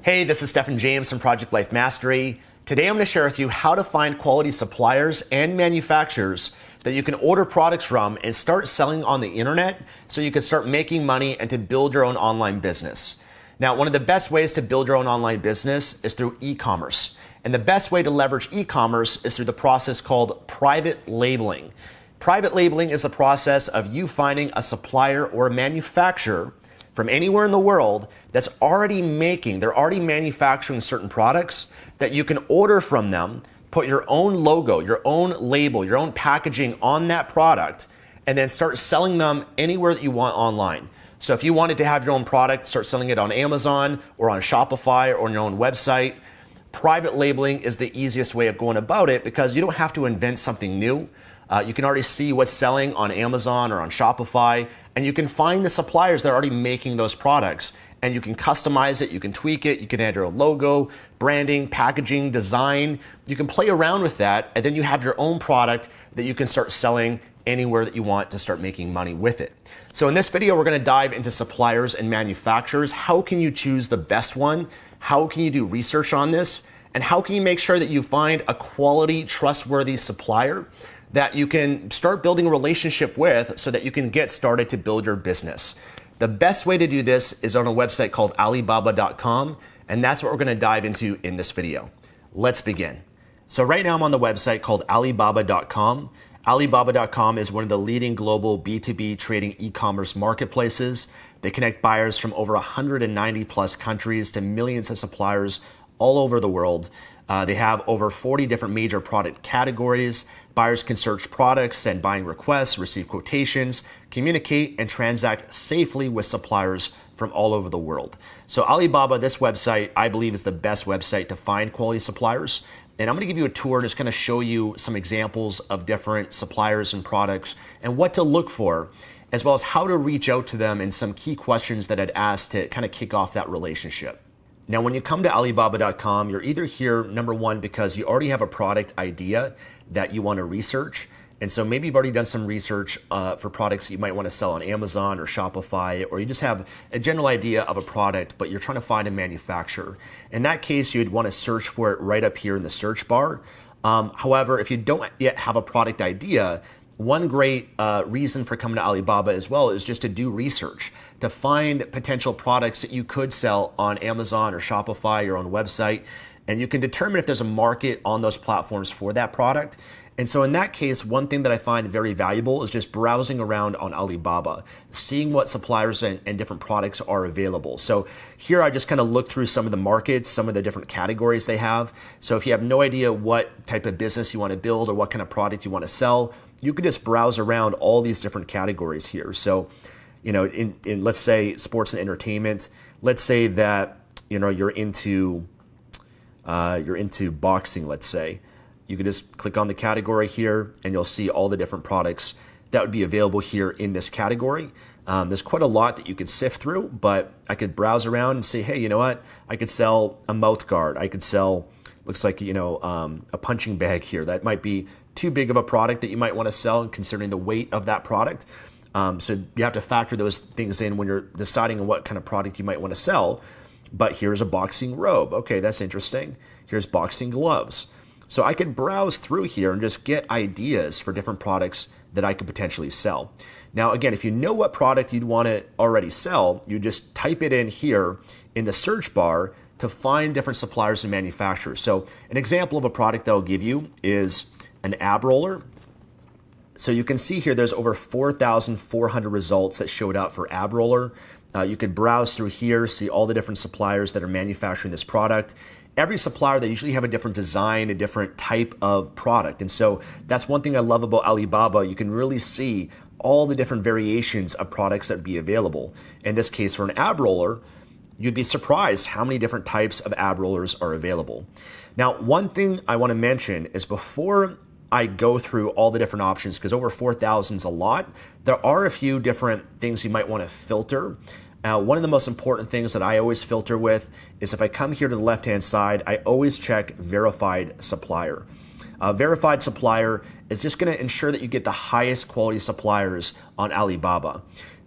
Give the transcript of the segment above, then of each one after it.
Hey, this is Stefan James from Project Life Mastery. Today I'm going to share with you how to find quality suppliers and manufacturers that you can order products from and start selling on the internet so you can start making money and to build your own online business. Now, one of the best ways to build your own online business is through e-commerce. And the best way to leverage e-commerce is through the process called private labeling. Private labeling is the process of you finding a supplier or a manufacturer from anywhere in the world that's already manufacturing certain products that you can order from them, put your own logo, your own label, your own packaging on that product, and then start selling them anywhere that you want online. So if you wanted to have your own product, start selling it on Amazon or on Shopify or on your own website, private labeling is the easiest way of going about it because you don't have to invent something new. You can already see what's selling on Amazon or on Shopify, and you can find the suppliers that are already making those products, and you can customize it, you can tweak it, you can add your own logo, branding, packaging, design. You can play around with that, and then you have your own product that you can start selling anywhere that you want to start making money with it. So in this video, we're gonna dive into suppliers and manufacturers. How can you choose the best one? How can you do research on this? And how can you make sure that you find a quality, trustworthy supplier that you can start building a relationship with so that you can get started to build your business? The best way to do this is on a website called Alibaba.com, and that's what we're gonna dive into in this video. Let's begin. So right now I'm on the website called Alibaba.com. Alibaba.com is one of the leading global B2B trading e-commerce marketplaces. They connect buyers from over 190 plus countries to millions of suppliers all over the world. They have over 40 different major product categories. Buyers can search products, send buying requests, receive quotations, communicate, and transact safely with suppliers from all over the world. So Alibaba, this website, I believe is the best website to find quality suppliers. And I'm gonna give you a tour, just gonna show you some examples of different suppliers and products and what to look for, as well as how to reach out to them and some key questions that I'd ask to kind of kick off that relationship. Now, when you come to Alibaba.com, you're either here, number one, because you already have a product idea that you want to research. And so maybe you've already done some research for products that you might want to sell on Amazon or Shopify, or you just have a general idea of a product, but you're trying to find a manufacturer. In that case, you'd want to search for it right up here in the search bar. However, if you don't yet have a product idea, one great reason for coming to Alibaba as well is just to do research, to find potential products that you could sell on Amazon or Shopify, your own website, and you can determine if there's a market on those platforms for that product. And so in that case, one thing that I find very valuable is just browsing around on Alibaba, seeing what suppliers and different products are available. So here I just kind of look through some of the markets, some of the different categories they have. So if you have no idea what type of business you want to build or what kind of product you want to sell, you could just browse around all these different categories here. So, you know, in let's say sports and entertainment, let's say that, you know, you're into boxing, let's say. You could just click on the category here and you'll see all the different products that would be available here in this category. There's quite a lot that you could sift through, but I could browse around and say, hey, you know what? I could sell a mouth guard. I could sell, looks like, you know, a punching bag here. That might be too big of a product that you might want to sell considering the weight of that product. So you have to factor those things in when you're deciding on what kind of product you might want to sell. But here's a boxing robe. Okay, that's interesting. Here's boxing gloves. So I could browse through here and just get ideas for different products that I could potentially sell. Now, again, if you know what product you'd want to already sell, you just type it in here in the search bar to find different suppliers and manufacturers. So an example of a product that I'll give you is an ab roller. So you can see here there's over 4,400 results that showed up for ab roller. You could browse through here, see all the different suppliers that are manufacturing this product. Every supplier, they usually have a different design, a different type of product. And so that's one thing I love about Alibaba. You can really see all the different variations of products that would be available. In this case, for an ab roller, you'd be surprised how many different types of ab rollers are available. Now, one thing I want to mention is before I go through all the different options, because over 4,000 is a lot, there are a few different things you might want to filter. One of the most important things that I always filter with is if I come here to the left-hand side, I always check verified supplier. Verified supplier is just going to ensure that you get the highest quality suppliers on Alibaba.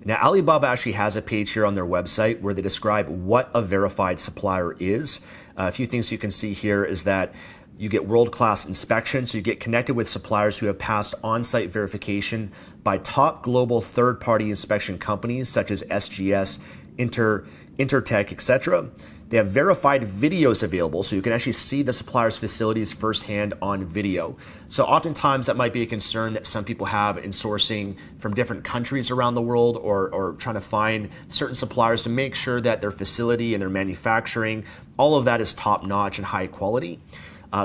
Now, Alibaba actually has a page here on their website where they describe what a verified supplier is. A few things you can see here is that you get world-class inspection, so you get connected with suppliers who have passed on-site verification by top global third-party inspection companies such as SGS, Intertek, etc. They have verified videos available, so you can actually see the supplier's facilities firsthand on video. So oftentimes that might be a concern that some people have in sourcing from different countries around the world, or trying to find certain suppliers to make sure that their facility and their manufacturing, all of that is top-notch and high quality.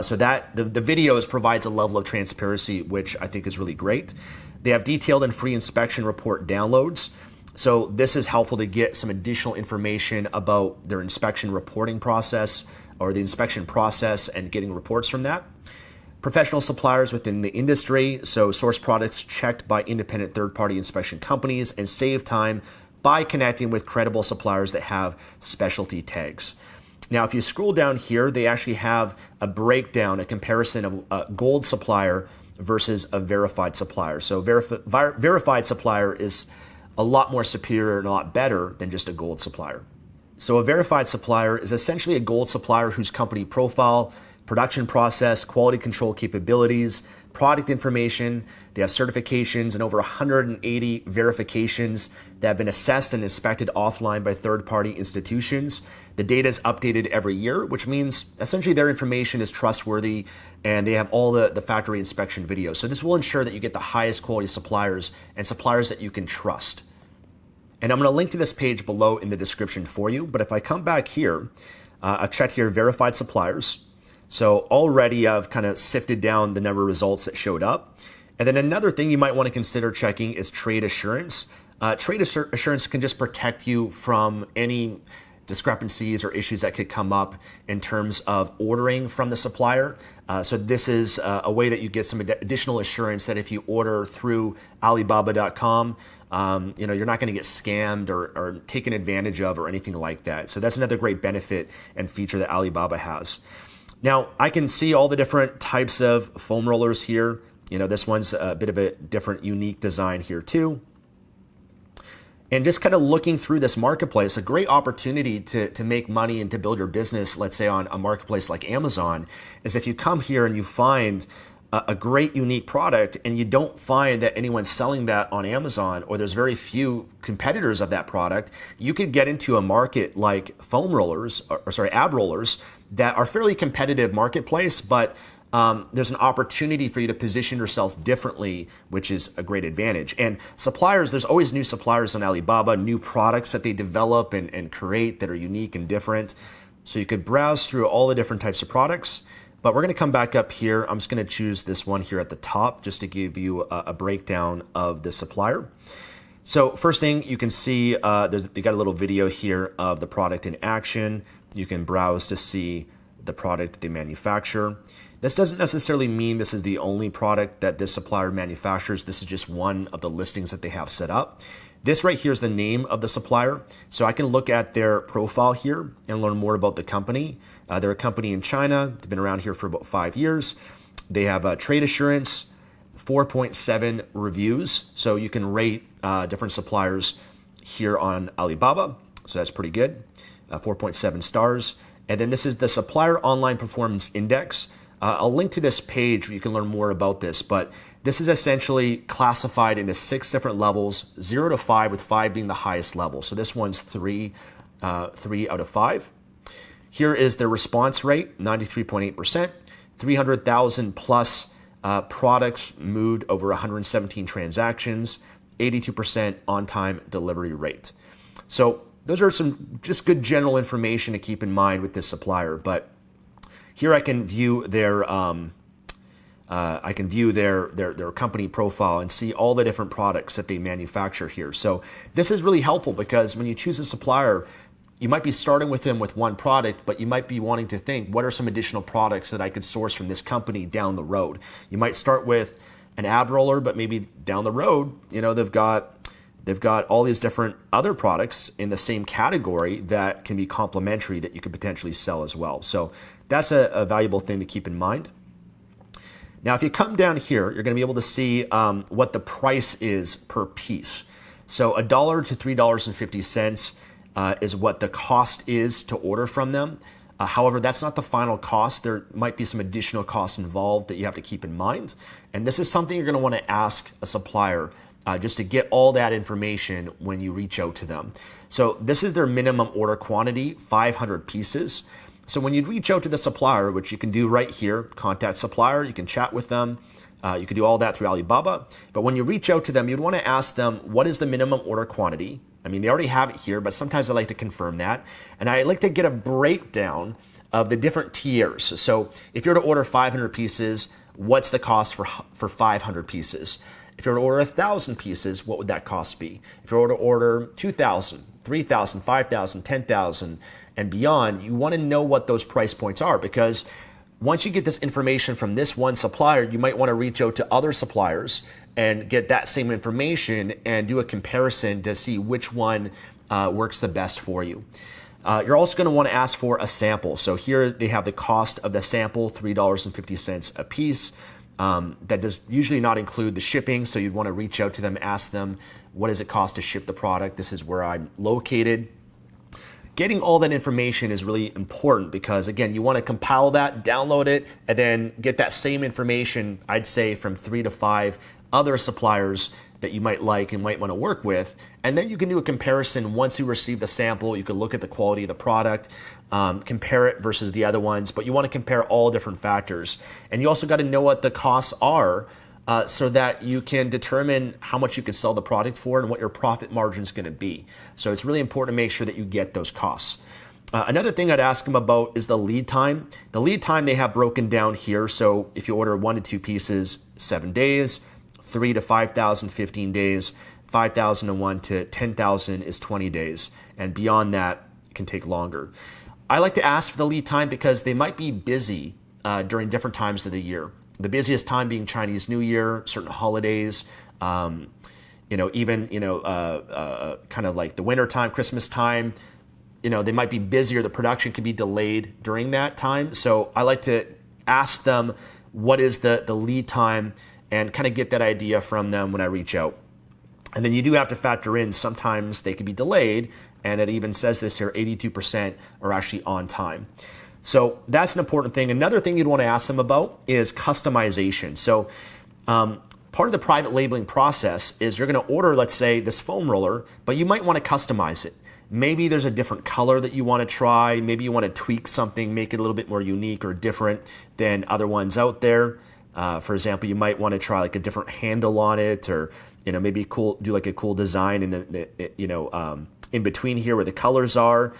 So that the videos provides a level of transparency, which I think is really great. They have detailed and free inspection report downloads. So this is helpful to get some additional information about their inspection reporting process or the inspection process and getting reports from that. Professional suppliers within the industry, so source products checked by independent third-party inspection companies and save time by connecting with credible suppliers that have specialty tags. Now, if you scroll down here, they actually have a breakdown, a comparison of a gold supplier versus a verified supplier. So verified supplier is a lot more superior and a lot better than just a gold supplier. So a verified supplier is essentially a gold supplier whose company profile, production process, quality control capabilities, product information, they have certifications and over 180 verifications that have been assessed and inspected offline by third-party institutions. The data is updated every year, which means essentially their information is trustworthy and they have all the factory inspection videos. So this will ensure that you get the highest quality suppliers and suppliers that you can trust. And I'm going to link to this page below in the description for you. But if I come back here, I've checked here verified suppliers. So already I've kind of sifted down the number of results that showed up. And then another thing you might want to consider checking is trade assurance. Trade assurance can just protect you from any discrepancies or issues that could come up in terms of ordering from the supplier. So this is a way that you get some additional assurance that if you order through Alibaba.com, you're not going to get scammed or taken advantage of or anything like that. So that's another great benefit and feature that Alibaba has. Now, I can see all the different types of foam rollers here. This one's a bit of a different, unique design here too. And just kind of looking through this marketplace, a great opportunity to make money and to build your business, let's say on a marketplace like Amazon, is if you come here and you find a great unique product and you don't find that anyone's selling that on Amazon, or there's very few competitors of that product, you could get into a market like foam rollers, ab rollers, that are fairly competitive marketplace, but there's an opportunity for you to position yourself differently, which is a great advantage. And suppliers, there's always new suppliers on Alibaba, new products that they develop and create that are unique and different. So you could browse through all the different types of products, but we're going to come back up here. I'm just going to choose this one here at the top just to give you a breakdown of the supplier. So first thing you can see, you got a little video here of the product in action. You can browse to see the product that they manufacture. This doesn't necessarily mean this is the only product that this supplier manufactures. This is just one of the listings that they have set up. This right here is the name of the supplier. So I can look at their profile here and learn more about the company. They're a company in China. They've been around here for about 5 years. They have trade assurance, 4.7 reviews. So you can rate different suppliers here on Alibaba. So that's pretty good. 4.7 stars. And then this is the Supplier Online Performance Index. I'll link to this page where you can learn more about this, but this is essentially classified into 6 different levels, 0 to 5, with 5 being the highest level. So this one's 3 out of 5. Here is their response rate, 93.8%, 300,000 plus products moved over 117 transactions, 82% on-time delivery rate. So those are some just good general information to keep in mind with this supplier. But here I can view their their company profile and see all the different products that they manufacture here. So this is really helpful because when you choose a supplier, you might be starting with them with one product, but you might be wanting to think, what are some additional products that I could source from this company down the road? You might start with an ab roller, but maybe down the road, they've got all these different other products in the same category that can be complementary that you could potentially sell as well. So that's a valuable thing to keep in mind. Now, if you come down here, you're going to be able to see what the price is per piece. So $1 to $3.50 is what the cost is to order from them. However, that's not the final cost. There might be some additional costs involved that you have to keep in mind. And this is something you're going to want to ask a supplier just to get all that information when you reach out to them. So this is their minimum order quantity, 500 pieces. So when you reach out to the supplier, which you can do right here, contact supplier, you can chat with them. You can do all that through Alibaba. But when you reach out to them, you'd want to ask them, what is the minimum order quantity? I mean, they already have it here, but sometimes I like to confirm that. And I like to get a breakdown of the different tiers. So if you're to order 500 pieces, what's the cost for 500 pieces? If you were to order 1,000 pieces, what would that cost be? If you were to order 2,000, 3,000, 5,000, 10,000, and beyond, you want to know what those price points are, because once you get this information from this one supplier, you might want to reach out to other suppliers and get that same information and do a comparison to see which one works the best for you. You're also going to want to ask for a sample. So here they have the cost of the sample, $3.50 a piece. That does usually not include the shipping, so you'd want to reach out to them, ask them, what does it cost to ship the product? This is where I'm located. Getting all that information is really important because, again, you want to compile that, download it, and then get that same information, I'd say, from 3 to 5 other suppliers that you might like and might want to work with. And then you can do a comparison. Once you receive the sample, you can look at the quality of the product, compare it versus the other ones, but you want to compare all different factors. And you also got to know what the costs are so that you can determine how much you can sell the product for and what your profit margin is going to be. So it's really important to make sure that you get those costs. Another thing I'd ask them about is the lead time. The lead time they have broken down here. So if you order 1 to 2 pieces, 7 days, 3 to 5,000, 15 days, 5,001 to 10,000 is 20 days. And beyond that, it can take longer. I like to ask for the lead time because they might be busy during different times of the year. The busiest time being Chinese New Year, certain holidays, kind of like the winter time, Christmas time. They might be busier. The production could be delayed during that time. So I like to ask them what is the lead time and kind of get that idea from them when I reach out. And then you do have to factor in sometimes they can be delayed, and it even says this here, 82% are actually on time. So that's an important thing. Another thing you'd want to ask them about is customization. So part of the private labeling process is you're going to order, let's say, this foam roller, but you might want to customize it. Maybe there's a different color that you want to try. Maybe you want to tweak something, make it a little bit more unique or different than other ones out there. For example, you might want to try like a different handle on it, or maybe do like a cool design in the in between here where the colors are.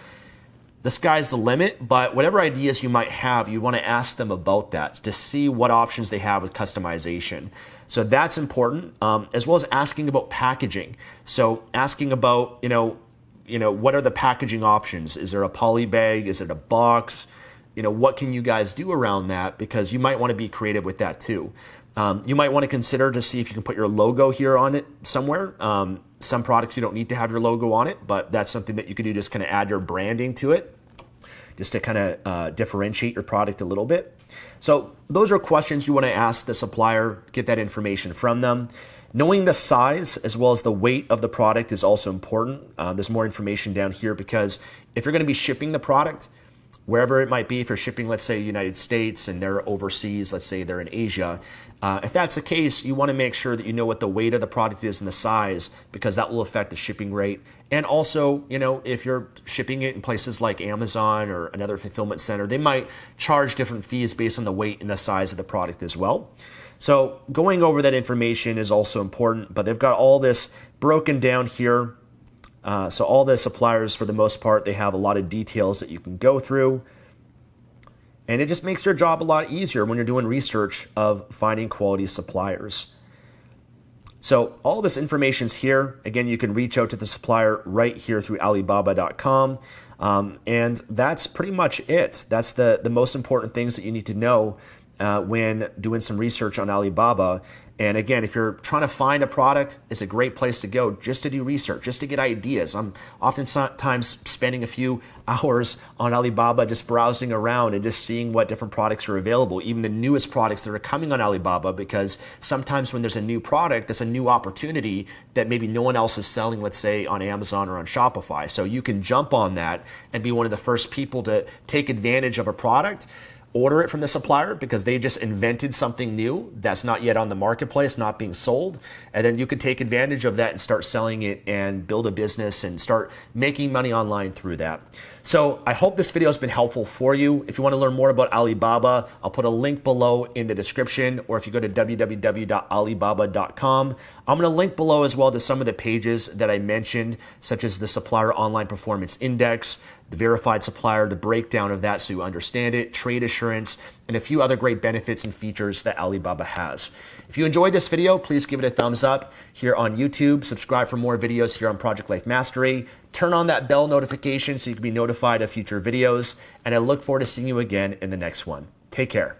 The sky's the limit, but whatever ideas you might have, you want to ask them about that to see what options they have with customization. So that's important, as well as asking about packaging. So asking about what are the packaging options? Is there a poly bag? Is it a box? What can you guys do around that? Because you might want to be creative with that too. You might want to consider to see if you can put your logo here on it somewhere. Some products you don't need to have your logo on it, but that's something that you can do, just kind of add your branding to it, just to kind of differentiate your product a little bit. So those are questions you want to ask the supplier, get that information from them. Knowing the size as well as the weight of the product is also important. There's more information down here because if you're going to be shipping the product, wherever it might be, if you're shipping, let's say, United States and they're overseas, let's say they're in Asia, if that's the case, you want to make sure that you know what the weight of the product is and the size, because that will affect the shipping rate. And also, if you're shipping it in places like Amazon or another fulfillment center, they might charge different fees based on the weight and the size of the product as well. So going over that information is also important, but they've got all this broken down here. So all the suppliers, for the most part, they have a lot of details that you can go through. And it just makes your job a lot easier when you're doing research of finding quality suppliers. So all this information's here. Again, you can reach out to the supplier right here through Alibaba.com. And that's pretty much it. That's the most important things that you need to know when doing some research on Alibaba. And again, if you're trying to find a product, it's a great place to go just to do research, just to get ideas. I'm oftentimes spending a few hours on Alibaba just browsing around and just seeing what different products are available, even the newest products that are coming on Alibaba, because sometimes when there's a new product, there's a new opportunity that maybe no one else is selling, let's say on Amazon or on Shopify. So you can jump on that and be one of the first people to take advantage of a product. Order it from the supplier because they just invented something new that's not yet on the marketplace, not being sold. And then you can take advantage of that and start selling it and build a business and start making money online through that. So I hope this video has been helpful for you. If you want to learn more about Alibaba, I'll put a link below in the description, or if you go to www.alibaba.com, I'm going to link below as well to some of the pages that I mentioned, such as the Supplier Online Performance Index, the verified supplier, the breakdown of that so you understand it, trade assurance, and a few other great benefits and features that Alibaba has. If you enjoyed this video, please give it a thumbs up here on YouTube. Subscribe for more videos here on Project Life Mastery. Turn on that bell notification so you can be notified of future videos. And I look forward to seeing you again in the next one. Take care.